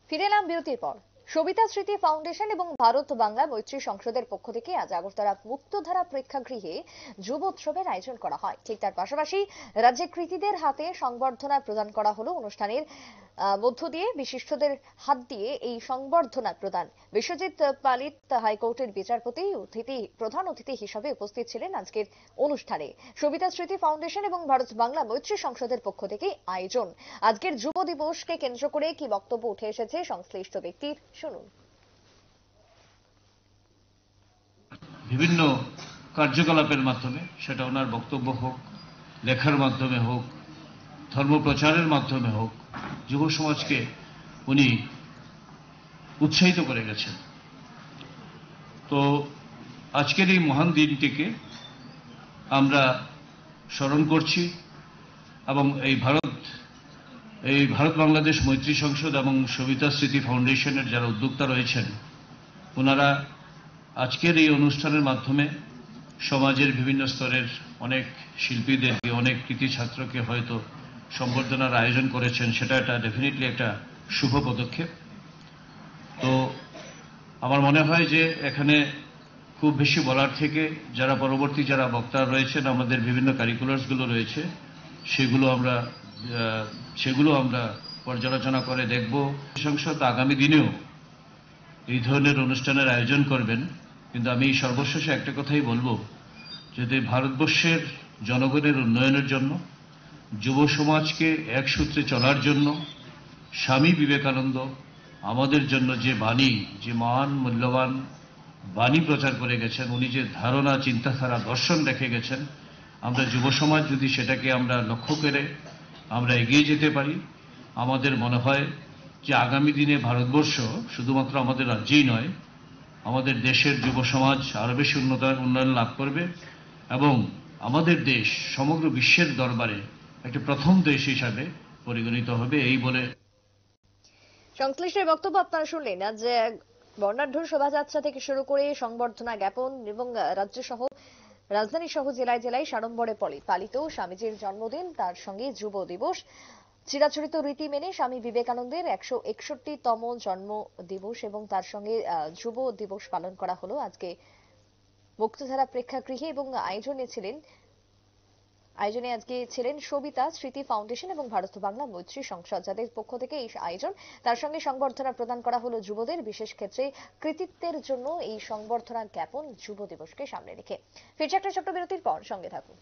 ফিরে এলাম বিরতির পর। সবিতা স্মৃতি ফাউন্ডেশন এবং ভারত বাংলা মৈত্রী সংসদের পক্ষ থেকে আজ আগরতলা মুক্তধারা প্রেক্ষাগৃহে যুব উৎসবের আয়োজন করা হয়। ঠিক তার পাশাপাশি রাজ্যের কৃতীদের হাতে সংবর্ধনা প্রদান করা হলো। অনুষ্ঠানের মধ্য দিয়ে বিশিষ্টদের হাত দিয়ে এই সংবর্ধনা প্রদান। বিশ্বজিৎ পালিত হাইকোর্টের বিচারপতি প্রধান অতিথি হিসেবে উপস্থিত ছিলেন আজকের অনুষ্ঠানে। সবিতা স্মৃতি ফাউন্ডেশন এবং ভারত বাংলা মৈত্রী সংসদের পক্ষ থেকে আয়োজন। আজকের যুব দিবসকে কেন্দ্র করে কি বক্তব্য উঠে এসেছে সংশ্লিষ্ট ব্যক্তির, শুনুন। বিভিন্ন কার্যকলাপের মাধ্যমে, সেটা ওনার বক্তব্য হোক, লেখার মাধ্যমে হোক, ধর্মপ্রচারের মাধ্যমে হোক, যুব সমাজকে উনি উৎসাহিত করে গেছেন। তো আজকের এই মহান দিনটিকে আমরা স্মরণ করছি এবং এই ভারত বাংলাদেশ মৈত্রী সংসদ এবং সবিতা স্মৃতি ফাউন্ডেশনের যারা উদ্যোক্তা রয়েছেন, ওনারা আজকের এই অনুষ্ঠানের মাধ্যমে সমাজের বিভিন্ন স্তরের অনেক শিল্পীদেরকে, অনেক কৃতি ছাত্রকে হয়তো সম্বর্ধনার আয়োজন করেছেন। সেটা ডেফিনেটলি একটা শুভ পদক্ষেপ। তো আমার মনে হয় যে এখানে খুব বেশি বলার থেকে যারা পরবর্তী যারা বক্তা রয়েছেন, আমাদের বিভিন্ন কারিকুলার্সগুলো রয়েছে, সেগুলো আমরা পর্যালোচনা করে দেখব। সংসদ আগামী দিনেও এই ধরনের অনুষ্ঠানের আয়োজন করবেন। কিন্তু আমি সর্বশেষে একটা কথাই বলবো, যদি ভারতবর্ষের জনগণের উন্নয়নের জন্য, যুব সমাজকে এক সূত্রে চলার জন্য স্বামী বিবেকানন্দ আমাদের জন্য যে বাণী, যে মহান মূল্যবান বাণী প্রচার করে গেছেন, উনি যে ধারণা, চিন্তাধারা, দর্শন রেখে গেছেন, আমরা যুব সমাজ যদি সেটাকে আমরা লক্ষ্য করে আমরা এগিয়ে যেতে পারি, আমাদের মনে হয় যে আগামী দিনে ভারতবর্ষ শুধুমাত্র আমাদের রাজ্যেই নয়, আমাদের দেশের যুব সমাজ আরো বেশি উন্নয়ন লাভ করবে এবং আমাদের দেশ সমগ্র বিশ্বের দরবারে একটি প্রথম দেশ হিসাবে পরিগণিত হবে। এই বলে সংশ্লিষ্ট বক্তব্য আপনারা শুনলেন। আজ বর্ণাঢ্য শোভাযাত্রা থেকে শুরু করে সংবর্ধনা জ্ঞাপন এবং রাজ্য সহ রাজধানী সহ জেলায় জেলায় সাড়ম্বরে পালিত স্বামীজির জন্মদিন, তার সঙ্গে যুব দিবস, চিরাচরিত রীতি মেনে স্বামী বিবেকানন্দের 161তম জন্ম দিবস এবং তার সঙ্গে যুব দিবস পালন করা হলো আজকে মুক্তধারা প্রেক্ষাগৃহে। এবং আয়োজনে আজকে ছিলেন সবিতা স্মৃতি ফাউন্ডেশন এবং ভারত বাংলা মৈত্রী সংসদ, যাদের পক্ষ থেকে এই আয়োজন। তার সঙ্গে সংবর্ধনা প্রদান করা হলো যুবদের, বিশেষ ক্ষেত্রে কৃতিত্বের জন্য এই সংবর্ধনা জ্ঞাপন যুব দিবসকে সামনে রেখে। ফিরছে একটা ছোট্ট বিরতির পর, সঙ্গে থাকুন।